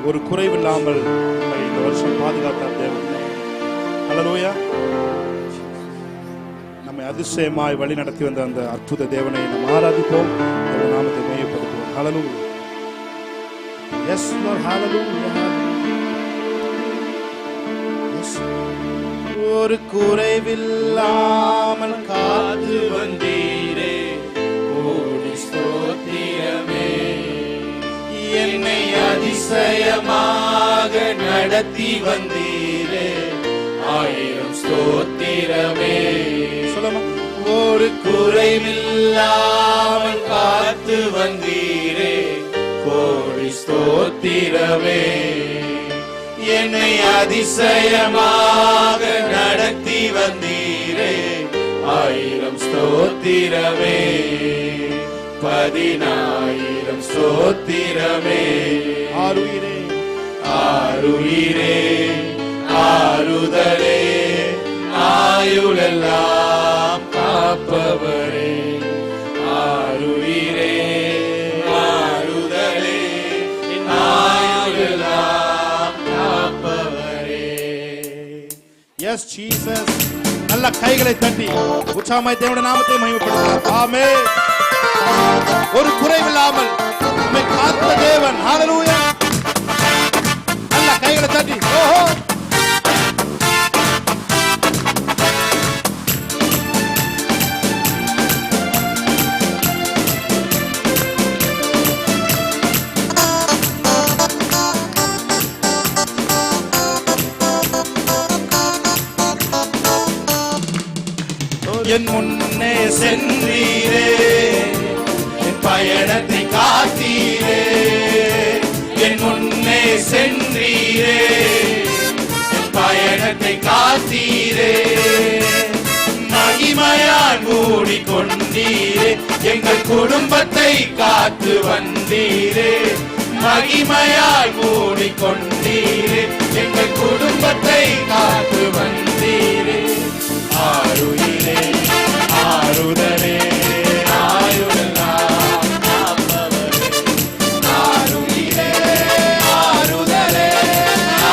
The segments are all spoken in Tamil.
ஒரு குறைவில்லாமல் இந்த வருஷம் பாதுகாத்தார் தேவன். ஹல்லேலூயா. நம்மை அதிசயமாய் வழி நடத்தி வந்த அந்த அற்புத தேவனை நாம் ஆராதிப்போம், அவருடைய நாமத்தை மையப்படுத்துவோம். ஹல்லேலூயா. எஸ் லார்ட், ஹல்லேலூயா. ஒரு குறைவில்லாமல் காத்து வந்தீரே, கோடி ஸ்தோத்திரமே. என்னை அதிசயமாக நடத்தி வந்தீரே, ஆயிரம் ஸ்தோத்திரமே. சொல்லுமா. ஒரு குறைவில்லாமல் காத்து வந்தீரே, கோடி ஸ்தோத்திரமே. என்னை அதிசயமாக நடத்தி வந்தீரே, ஆயிரம் ஸ்தோத்திரமே. 10,000 ஸ்தோத்திரமே. ஆருயிரே ஆருயிரே ஆறுதலே, ஆயுளெல்லாம் காப்பவரே. ஆருயிரே ஆறுதலே, ஆயுளெல்லாம் காப்பவரே. S Jesus. நல்ல கைகளை தட்டி உற்சாகமாய் தேவனுடைய நாமத்தை மகிமைப்படுத்தலாம். ஆமென். ஒரு குறைவில்லாமல் நம்மை காத்த தேவன். ஹல்லேலூயா. நல்ல கைகளை தட்டி ஓஹோ. என் முன்னே சென்றீரே, என் பயணத்தை காத்தீரே. என் முன்னே சென்றீரே, என் பயணத்தை காத்தீரே. மகிமையால் மூடிக்கொண்டீரே, எங்கள் குடும்பத்தை காத்து வந்தீரே. மகிமையால் மூடிக்கொண்டீரே, எங்கள் குடும்பத்தை காத்து வந்தீரே. ஆருயிரே ஆறுதலே, ஆயுளெல்லாம் காப்பவரே. ஆருயிரே ஆறுதலே,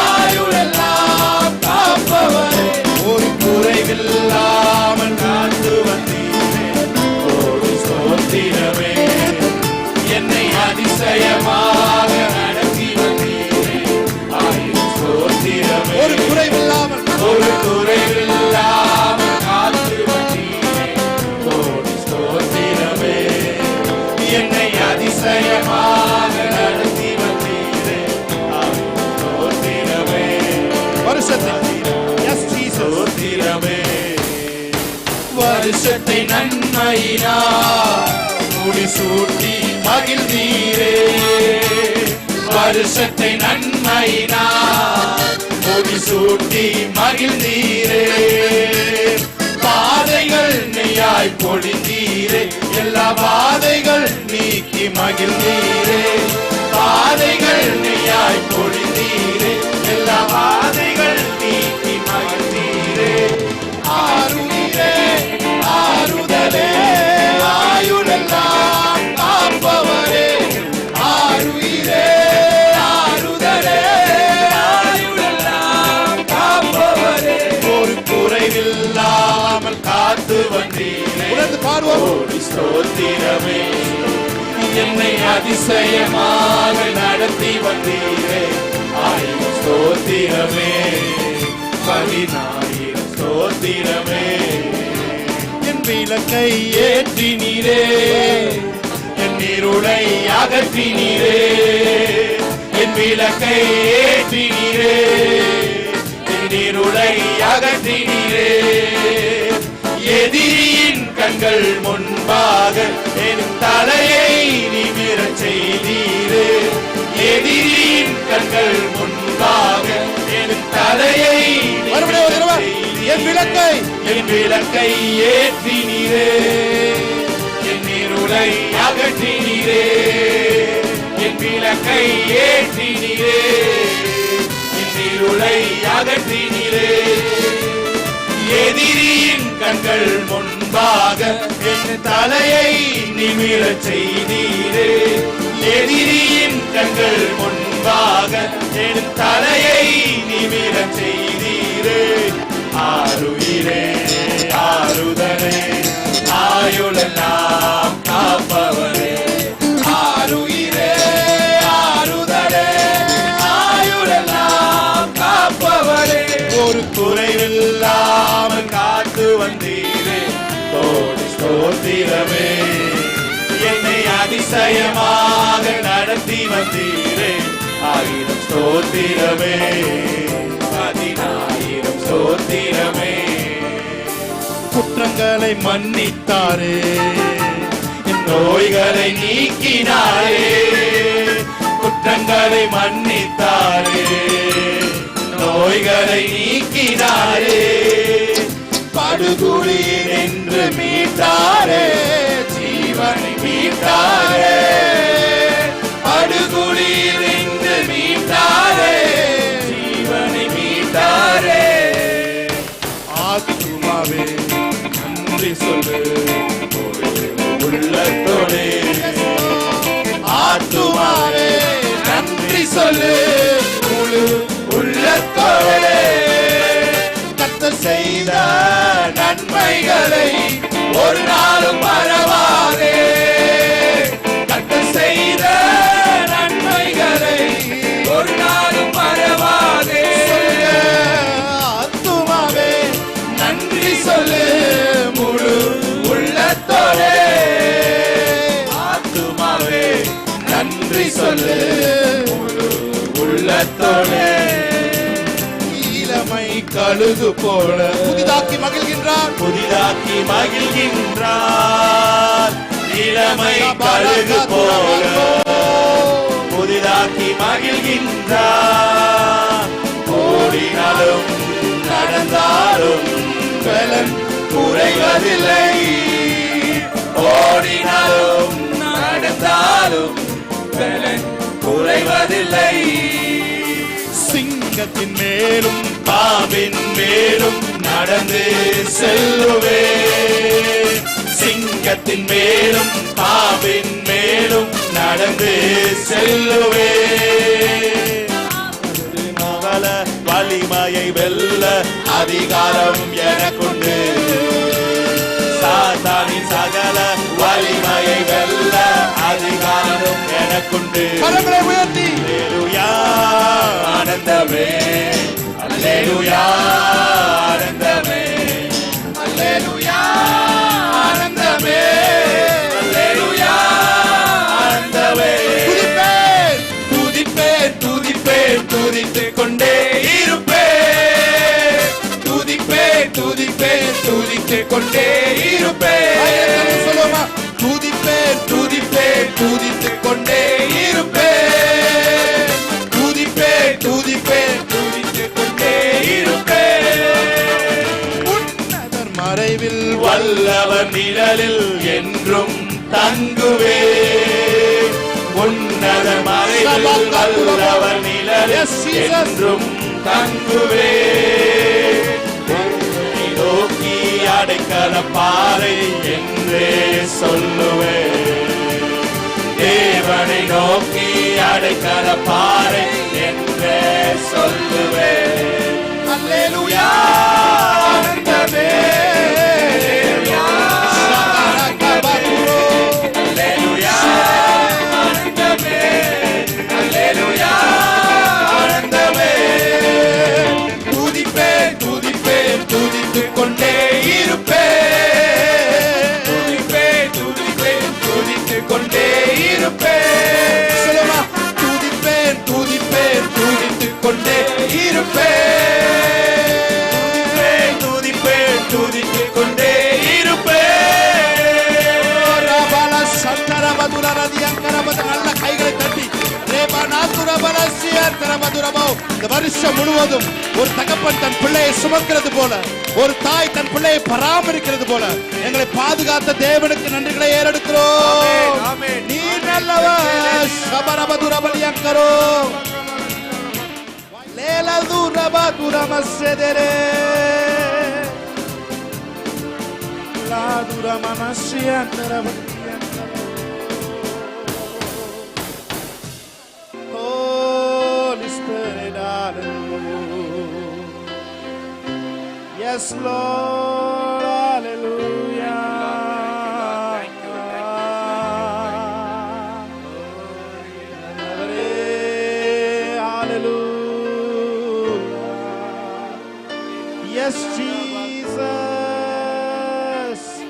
ஆயுளெல்லாம் காப்பவரே. ஒரு குறைவில்லாமல் காத்து வந்தீரே, கோடி ஸ்தோத்திரமே. என்னை அதிசயமாக நடத்தி வந்தீரே, ஆயிரம் ஸ்தோத்திரமே. ஒரு குறைவில்லாமல், ஒரு குறைவில்லாமல் காத்து வந்தீரே, கோடி ஸ்தோத்திரமே. என்னை அதிசயமாக நடத்தி வந்தீரே, ஆயிரம் ஸ்தோத்திரமே. ஸ்தோத்திரமே. வருஷத்தை நன்மையினால் முடிசூட்டி மகிழ்ந்தீரே. வருஷத்தை நன்மையினால் முடிசூட்டி மகிழ்ந்தீரே. பாதைகள் நெய்யாய் பொழிந்தீரே, எல்லா பாதைகள் நீக்கி மகிழ்ந்தீரே. பாதைகள் நெய்யாய் பொழிந்தீரே, எல்லா பாதைகள் நீக்கி மகிழ்ந்தீரே. ஆருயிரே ஆறுதலே, ஆயுளெல்லாம் காப்பவரே. ஆருயிரே ஆறுதலே, ஆயுளெல்லாம் காப்பவரே. ஒரு குறைவில்லாமல் காத்து வந்தீரே, கோடி ஸ்தோத்திரமே. என்னை அதிசயமாக நடத்தி வந்தீரே, ஆயிரம் ஸ்தோத்திரமே. 10,000 ஸ்தோத்திரமே. என் விளக்கை ஏற்றினீரே, என் இருளை அகற்றினீரே. என் விளக்கை ஏற்றினீரே, என் இருளை அகற்றினீரே. எதிரியின் கண்கள் முன்பாக என் தலையை நிமிரச் செய்தீரே. எதிரியின் கண்கள் முன்பாக என் தலையை என் விளக்கை, என் விளக்கை ஏற்றினீரே. என் இருளை அகற்றினீரே. என் விளக்கை ஏற்றினீரே, என் இருளை அகற்றினீரே. எதிரியின் கண்கள் முன்பாக என் தலையை நிமிரச் செய்தீரே. எதிரியின் கண்கள் முன்பாக முடிவாக என் தலையை நிமிரச் செய்தீரே. ஆருயிரே ஆறுதலே ஆயுளெல்லாம் காப்பவரே. ஆருயிரே ஆறுதலே ஆயுளெல்லாம் காப்பவரே. ஒரு குறைவில்லாமல் காத்து வந்தீரே. கோடி ஸ்தோத்திரமே. என்னை அதிசயமாக நடத்தி வந்தீரே. 1000 ஸ்தோத்திரமே. 10,000 ஸ்தோத்திரமே. குற்றங்களை மன்னித்தாரே. என் நோய்களை நீக்கினாரே. குற்றங்களை மன்னித்தாரே. நோய்களை நீக்கினாரே. படுகுழியில் என்று மீட்டாரே. ஜீவனை மீட்டாரே. படுகுழியில் என்று மீட்டாரே. ஜீவனை மீட்டாரே. ஆத்துமாவே நன்றி சொல்லு உள்ளத்தோடே. ஆத்துமாவே நன்றி சொல்லு முழு உள்ளத்தோடே. கர்த்தர் செய்த நன்மைகளை ஒரு நாளும் மறவாதே. கர்த்தர் செய்த நன்மைகளை ஒரு நாளும் மறவாதே. ஆத்துமாவே நன்றி சொல்லு முழு உள்ளத்தோடே. ஆத்துமாவே நன்றி சொல்லு முழு உள்ளத்தோடே. இளமை கழுகு போல புதிதாக்கி மகிழ்கின்றார். புதிதாக்கி மகிழ்கின்றார். இளமை கழுகு போல புதிதாக்கி மகிழ்கின்றார். ஓடினாலும் நடந்தாலும் பலன் குறைவதில்லை. ஓடினாலும் நடந்தாலும் பலன் குறைவதில்லை. சிங்கத்தின் மேலும் பாம்பின் மேலும் நடந்து செல்லுவே. சிங்கத்தின் மேலும் பாம்பின் மேலும் நடந்து செல்லுவே. மகள வலிமையை வெல்ல அதிகாரம் எனக்குண்டு. சாத்தானின் சகல வலிமையை வெல்ல அதிகாரம் எனக்குண்டு. கரங்களை உயர்த்தி அல்லேலூயா ஆனந்தமே. அல்லேலூயா ஆனந்தமே. அல்லேலூயா ஆனந்தமே. அல்லேலூயா ஆனந்தமே. துதிப்பேன் துதிப்பேன் துதிப்பேன் துதித்துக் கொண்டே இருப்பேன். துதிப்பேன் துதிப்பேன் துதித்துக் கொண்டே இருப்பேன். சொல்லுமா துதிப்பேன் துதிப்பேன் துதித்துக் கொண்டே இருப்பேன். துதிப்பேன் துதிப்பேன் துதித்துக் கொண்டே இருப்பேன். உன்னதர் மறைவில் வல்லவர் நிழலில் என்றும் தங்குவே. உன்னத மறைவில் வல்லவர் நிழலில் என்றும் தங்குவே. நோக்கி அடைக்கல பாறை என்றே சொல்லுவே. தேவனை நோக்கி அடைக்கல பாறை என்றே சொல்லுவே. அல்லேலூயா ஆனந்தமே. அல்லேலூயா ஆனந்தமே. அல்லேலூயா ஆனந்தமே. துதிப்பேன் துதிப்பேன் துதித்துக் கொண்டே இருப்பேன். துதிப்பேன் துதிப்பேன் துதித்துக் கொண்டே இருப்பேன். துதிப்பேன் துதிப்பேன் துதித்துக் கொண்டே இருப்பேன். துதிப்பேன் துதித்துக் கொண்டே இருப்பேன். நல்ல கைகளை தட்டி இந்த வருஷம் முழுவதும் ஒரு தகப்பன் தன் பிள்ளையை சுமக்கிறது போல, ஒரு தாய் தன் பிள்ளையை பராமரிக்கிறது போல எங்களை பாதுகாத்த தேவனுக்கு நன்றிகளை ஏறெடுக்கிறோம். நீ நல்லவர். சபரபதுரபலியங்கரோ லேலதுரபதுரமஸ்ஸெதரே லாதுரமனஸ்ஸியந்தரபலியங்கரோ. Yes, Lord. Hallelujah. Hallelujah. Yes, Jesus.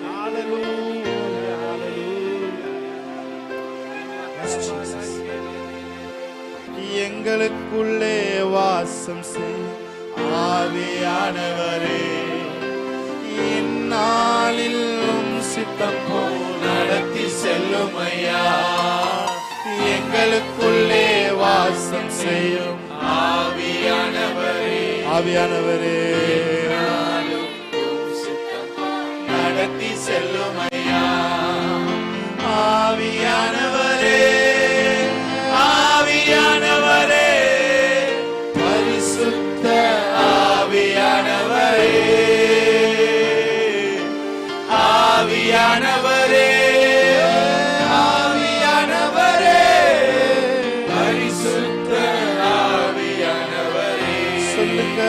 Hallelujah. Hallelujah. Yes, Jesus. எங்களுக்குள்ளே வாசம் செய் ஆவியானவரே, இந்நாளிலும் சித்தம் போல் நடத்தி செல்லும் ஐயா. எங்களுக்குள்ளே வாசம் செய்யும் ஆவியானவரே, ஆவியானவரே, நடத்தி செல்லும் ஐயா. ஆவியானவரே, ஆவியானவரே, பரிசுத்த ஆவியானவரே, ஆவியானவரே, ஆவியானவரே, பரிசுத்த ஆவியானவரே. சொல்லுங்க.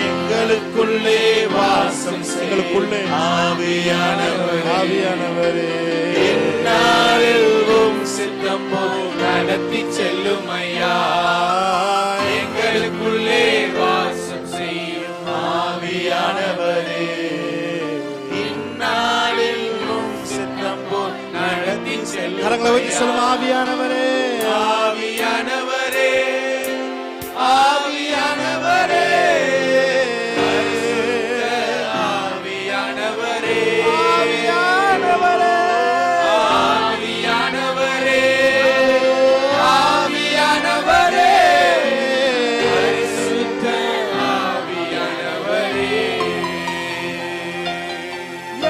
எங்களுக்குள்ளே வாசம் எங்களுக்குள்ளே ஆவியானவரே, ஆவியானவரே, எந்நாளிலும் சித்தம் போல் நடத்தி செல்லும் ஐயா. எங்களுக்குள்ளே வாசம் செய்யும் ஆவியானவரே, இந்நாளிலும் சித்தம் போல் நடத்தி செல்லும். கரங்களை வைத்து சொல்லும். ஆவியானவரே, ஆவியானவரே, ஆவியானவரே, ஆவியானவரே, ஆவியானவரே, ஆவியானவரே, பரிசுத்த ஆவியானவரே.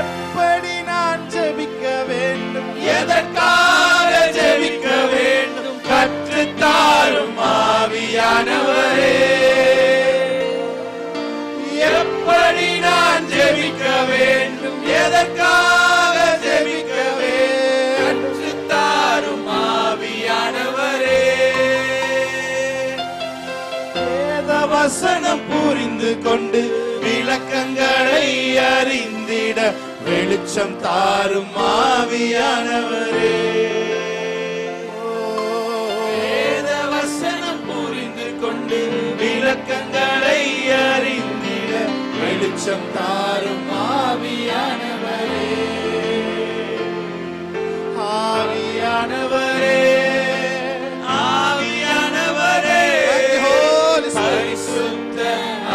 எப்படி நான் ஜெபிக்க வேண்டும், எதற்காக ஜெபிக்க வேண்டும், கற்றுத்தாரும் ஆவியானவரே. எப்படி நான் ஜெபிக்க வேண்டும், எதற்காக ஜெபிக்க வேண்டும், கற்றுத்தாரும் ஆவியானவரே. வேத வசனம் புரிந்து கொண்டு விளக்கங்களை அறிந்திட வெளிச்சம் தாரும் ஆவியானவரே. வேத வசனம் புரிந்து கொண்டு விளக்கங்களை அறிந்திட வெளிச்சம் தாரும் ஆவியானவரே, ஆவியானவரே, ஆவியானவரே, பரிசுத்த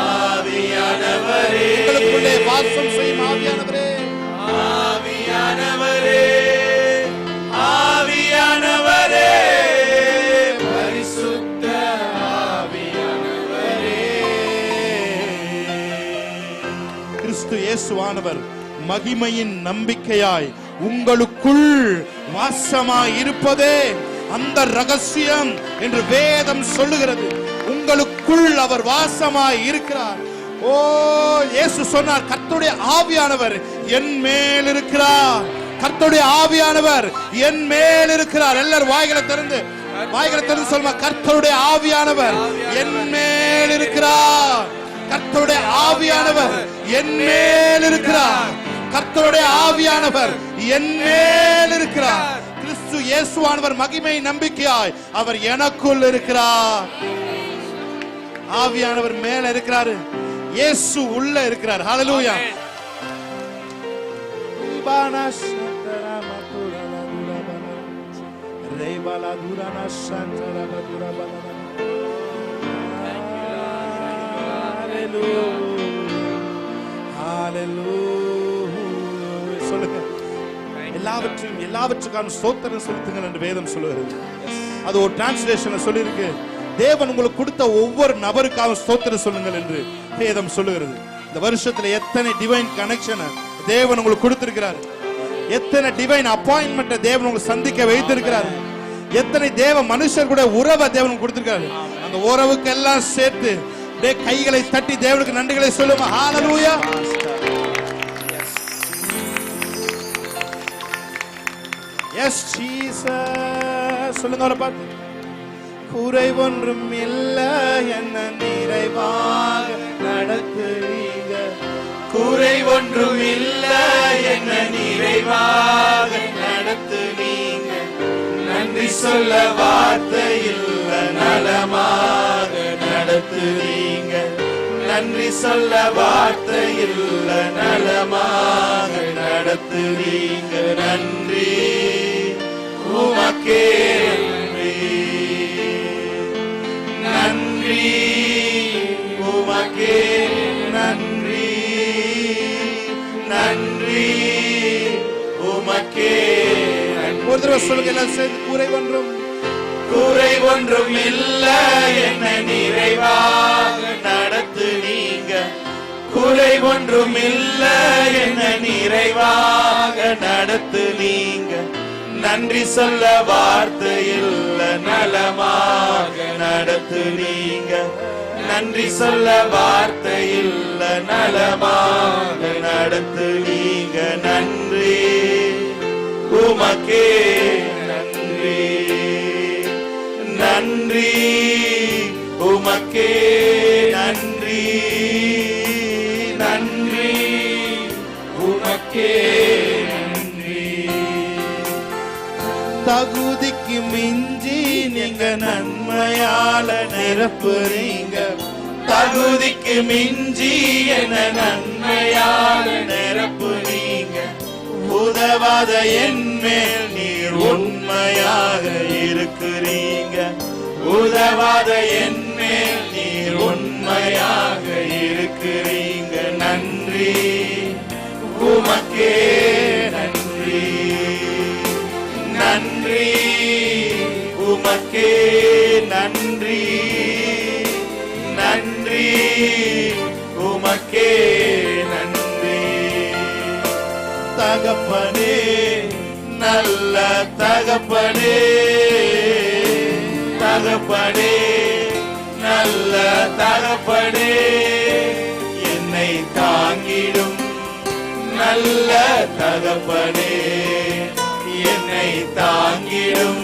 ஆவியானவரே, எங்களுக்குள்ளே வாசம் செய்யும் ஆவியானவரே, ஆவியானவரே, ஆவியானவரே, பரிசுத்த ஆவியானவரே. கிறிஸ்து இயேசுவானவர் மகிமையின் நம்பிக்கையாய் உங்களுக்குள் வாசமாய் இருப்பதே அந்த ரகசியம் என்று வேதம் சொல்லுகிறது. உங்களுக்குள் அவர் வாசமாய் இருக்கிறார். ஓ, இயேசு சொன்னார், கர்த்தருடைய ஆவியானவர் என் மேல் இருக்கிறார். கர்த்தருடைய ஆவியானவர் என் மேல் இருக்கிறார். எல்லாரும் வாய்களை திறந்து சொல்லுமா, கர்த்தருடைய ஆவியானவர் என் மேல் இருக்கிறார். கர்த்தருடைய ஆவியானவர் என் மேல் இருக்கிறார். கர்த்தருடைய ஆவியானவர் என் மேல் இருக்கிறார். கிறிஸ்து இயேசுவானவர் மகிமை நம்பிக்கையாய் அவர் எனக்குள் இருக்கிறார். ஆவியானவர் மேல இருக்கிறாரு, இயேசு உள்ள இருக்கிறார். ஹல்லேலூயா. சொல்லுங்க. எல்லாவற்றுக்கான ஸ்தோத்திரம் செலுத்துங்கள் என்று வேதம் சொல்லுகிறது. அது ஒரு டிரான்ஸ்லேஷன்ல சொல்லி இருக்கு. தேவன் உங்களுக்கு கொடுத்த ஒவ்வொரு நபருக்காக ஸ்தோத்திரம் சொல்லுங்கள் என்று வேதம் சொல்லுகிறது. இந்த வருஷத்துல எத்தனை டிவைன் கனெக்ஷன் தேவன் உங்களுக்கு கொடுத்திருக்கிறார், எத்தனை டிவைன் அப்பாயின்மெண்ட் தேவன் உங்களுக்கு சந்திக்க வைத்திருக்கிறார், எத்தனை தேவ மனுஷர் கூட உறவை தேவன் கொடுத்திருக்காரு. அந்த உறவுக்கு எல்லாம் சேர்த்து கைகளை தட்டி தேவனுக்கு நன்றிகளை சொல்லுமா. ஹல்லேலூயா. Yes Jesus. சொல்லுங்க அவரை பார்த்து. குறை ஒன்றும் இல்ல என்ன நிறைவாக நடத்துவீங்க. குறை ஒன்றும் இல்ல என்ன நிறைவாக நடத்துவீங்க. நன்றி சொல்ல வார்த்தை இல்ல நலமாக நடத்துவீங்க. நன்றி சொல்ல வார்த்தை இல்ல நலமாக நடத்துவீங்க. நன்றி உமக்கே நன்றி உமக்கே நன்றி நன்றி உமக்கே. ஒரு தடவை சொல்லுங்க எல்லாம் சேர்ந்து. குறை ஒன்றும் இல்ல என்ன நிறைவாக நடத்துவீங்க. குறை ஒன்றும் இல்ல என்ன நிறைவாக நடத்துவீங்க. நன்றி சொல்ல வார்த்தை இல்ல நலமாக நடத்துவீங்க. நன்றி சொல்ல வார்த்தை இல்ல நலமாக நடத்துவீங்க. நன்றி உமக்கே நன்றி நன்றி உமக்கே நன்றி நன்றி உமக்கே நன்றி. தகுதிக்கு மிஞ்சி நீங்க நன்மையால நிரப்புறீங்க. தகுதிக்கு மிஞ்சி என்ன நன்மையால நிரப்புறீங்க. உதவாத என் மேல் நீர் உண்மையாக இருக்கிறீங்க. உதவாத என் மேல் நீர் உண்மையாக இருக்கிறீங்க. நன்றி உமக்கே நன்றி நன்றி உமக்கே நன்றி நன்றி உமக்கே நன்றி. தகப்பனே நல்ல தகப்பனே தகப்பனே நல்ல தகப்பனே என்னை தாங்கிடும் நல்ல தகப்பனே என்னை தாங்கிடும்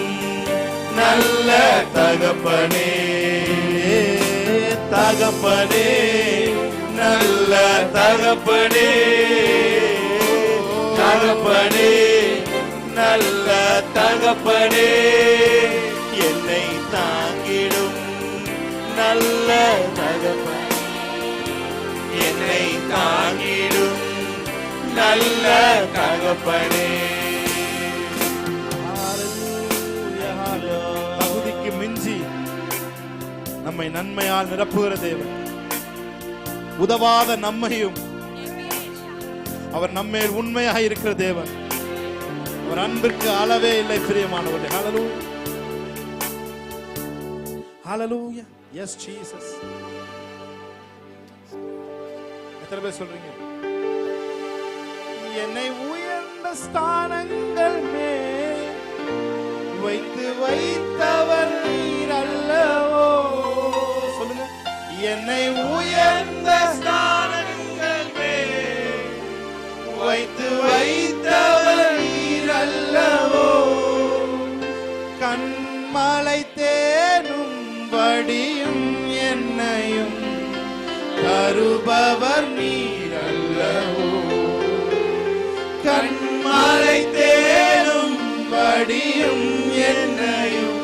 நல்ல தகப்பனே தகப்பனே நல்ல தகப்பனே தகப்பனே நல்ல தகப்பனே என்னை தாங்கிடும் நல்ல தகப்பனே என்னை தாங்கிடும் நல்ல தகப்பனே. தகுதிக்கு மிஞ்சி நம்மை நன்மையால் நிரப்புகிற தேவன். உதவாத நம்மையும் அவர் நம்மேல் உண்மையாக இருக்கிற தேவன். அவர் அன்பிற்கு அளவே இல்லை பிரியமானவர்களே. ஹல்லேலூயா ஹல்லேலூயா. Yes Jesus. எத்தனை பேர் சொல்றீங்க? என்னை உயர்ந்த ஸ்தானங்கள் மேல் வைத்து வைத்தவர் நீர் அல்லவோ. சொல்லுங்க. என்னை உயர்ந்த ஸ்தானங்கள் மேல் வைத்து வைத்தவர் நீர் அல்லவோ. கண்மலை தேனும் வடியும் என்னையும் தருபவர் நீர் அல்லவோ. கண்மலை தேனும் வடியும் என்னையும்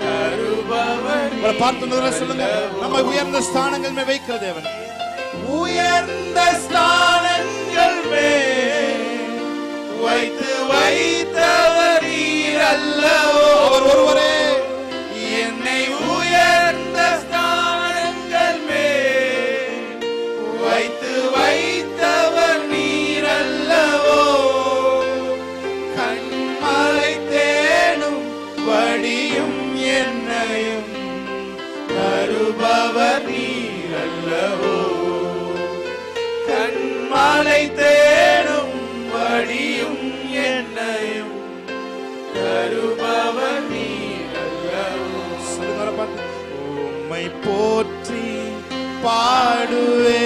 தருபவர். பார்த்து சொல்லுங்க. நம்ம உயர்ந்த ஸ்தானங்கள் மேல் வைக்கிற தேவன். உயர்ந்த ஸ்தானங்கள் மேல் வைத்து வைத்தவர் நீர் அல்லவோ. அவர் ஒருவரே. என்னை உயர்ந்த ஸ்தானங்கள் மேல் வைத்து வைத்தவர் நீர் அல்லவோ. கண்மலை தேனும் வடியும் என்னையும் தருபவர் நீர் அல்லவோ. கண்மலை தேனும் வடியும் என்னையும் தருபவர் நீர் அல்லவோ. உம்மை போற்றி பாடுவே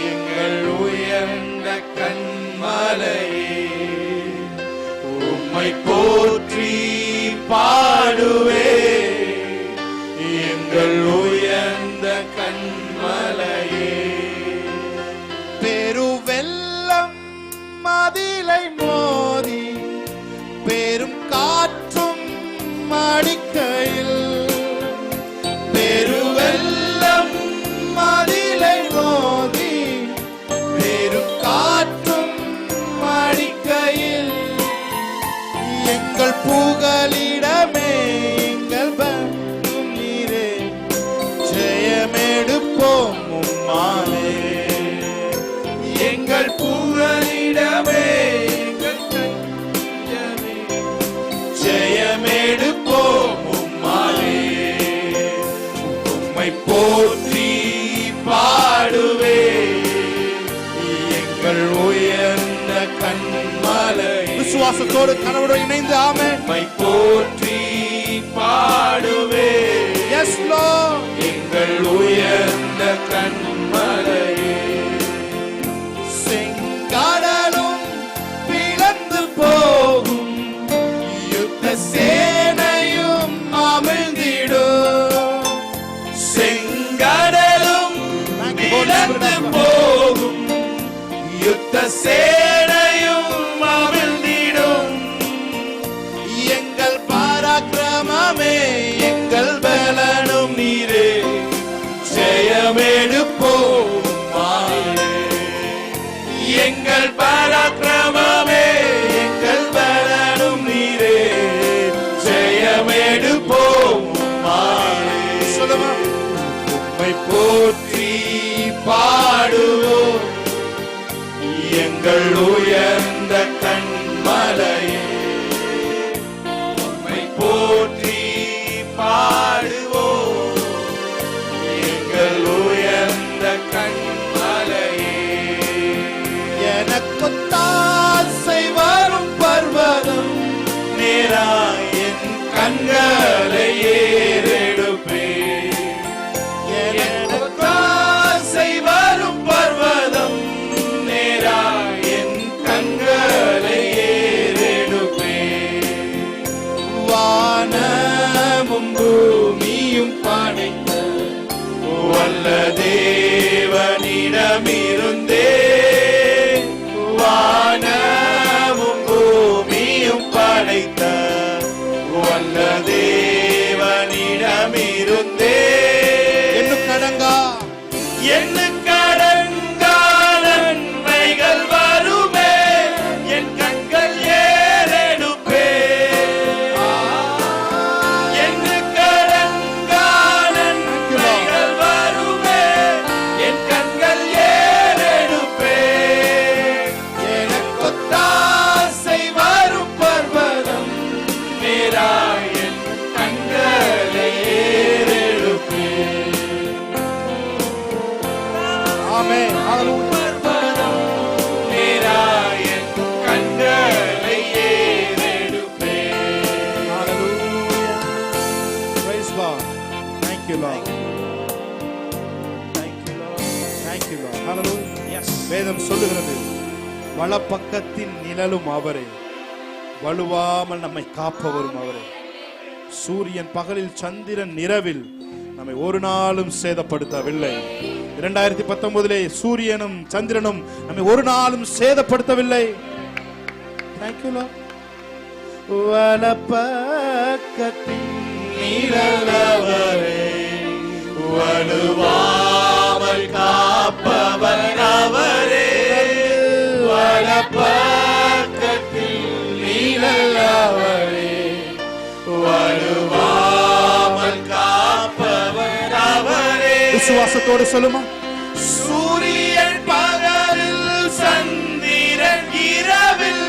எங்கள் உயர்ந்த கண்மலையே. உம்மை போற்றி பாடுவே எங்கள் புகலிடமே, எங்கள் தஞ்சமே, ஜெயமெடுப்போம் உம்மாலே. உம்மை போற்றி பாடுவே, எங்கள் உயர்ந்த கண்மலை. விசுவாசத்தோடு கணவரோடு இணைந்து ஆமென். உம்மை போற்றி பாடுவே, எஸ் லார்ட், எங்கள் உயர்ந்த கண்மலையே. செங்கடலும் பிளந்து போகும், யுத்த சேனையும் அமிழ்ந்திடும். செங்கடலும் பிளந்து போகும், யுத்த சேனையும் அமிழ்ந்திடும். எங்கள் பராக்கிரமமே, எங்கள் பலனும் நீரே, ஜெயமெடுப்போம் உம்மாலே. எங்கள் பராக்கிரமமே, எங்கள் பலனும் நீரே, ஜெயமெடுப்போம் உம்மாலே. உம்மை போற்றி பாடுவோம், எங்கள் உயர்ந்த கண்மலையே. உம்மை போற்றி பாடுவோம், எங்கள் உயர்ந்த கண்மலையே. எனக்கு தாசை வரும் பர்வதம், நேராய் என் கண்களை ஏறெடுப்பே. எனக்கு தாசை வரும் பர்வதம், நேராய் என் கண்களை ஏறெடுப்பே. வானமும் பூமியும் படைத்த வல்ல தேவனிடமிருந்தே, வானமும் பூமியும் படைத்த வல்ல தேவனிடமிருந்தே. எண்ணுக்கடங்கா நன்மைகள் வருமே, என் கண்கள் ஏறெடுப்பே. எண்ணுக்கடங்கா நன்மைகள் வருமே, என் கண்கள் ஏறெடுப்பே. எனக்கு தாசை வரும் பர்வதம், நேராய் என் கண்களை ஏறெடுப்பே. ஆமென். பர்வதம், நேராய் என் கண்களை ஏறெடுப்பே. Praise God. Thank you, Lord. Thank you, Lord. Thank you, Lord. Hallelujah. Yes. வேதம் சொல்லுகிறது, வலப்பக்கத்தின் நிழலும் அவரே, வலுவாமல் நம்மை காப்பவரும் அவரே. சூரியன் பகலில், சந்திரன் இரவில் நம்மை ஒரு நாளும் சேதப்படுத்தவில்லை. 2019 சூரியனும் சந்திரனும் நம்மை ஒரு நாளும் சேதப்படுத்தவில்லை. Thank you, Lord. வலப்பக்கத்தின் நிழலவரே, வலுவாமல் காப்பவர் அவரே. வலப்பக்கத்தில் நிழலவரே, வலுவாமல் காப்பவர் அவரே. விசுவாசத்தோடு சொல்லுமா? சூரியன் பகலில், சந்திரன் இரவில்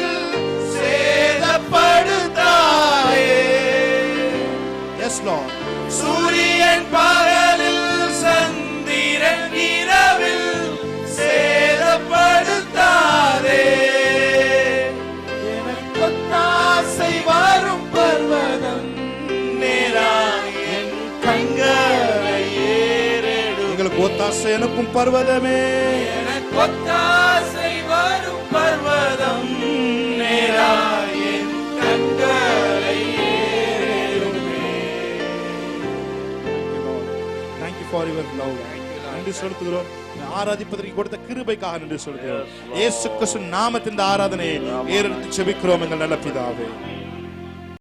சேதப்படுத்தாரே. S Lord. சூரியன் பகலில், சந்திரன் இரவில் சேதப்படுத்தாரே. எனக்கு தாசை வரும் பர்வதம், நேராய் என் கண்களை ஏறெடு. எங்களுக்கு ஒத்தாசை எனக்கும் பர்வதமே, எனக்கு ஒத்தாசை வரும் பர்வதம், நேராய் என் கண்களை ஏறெடுப்பே. Thank you for your love. நன்றி செலுத்துகிறோம். ஆராதிப்பதற்கு கொடுத்த கிருபைக்காக நன்றி செலுத்துகிறோம். இயேசு கிறிஸ்து நாமத்தின் ஆராதனையை ஏறெடுத்து செபிக்கிறோம் எங்கள் நல்ல பிதாவே.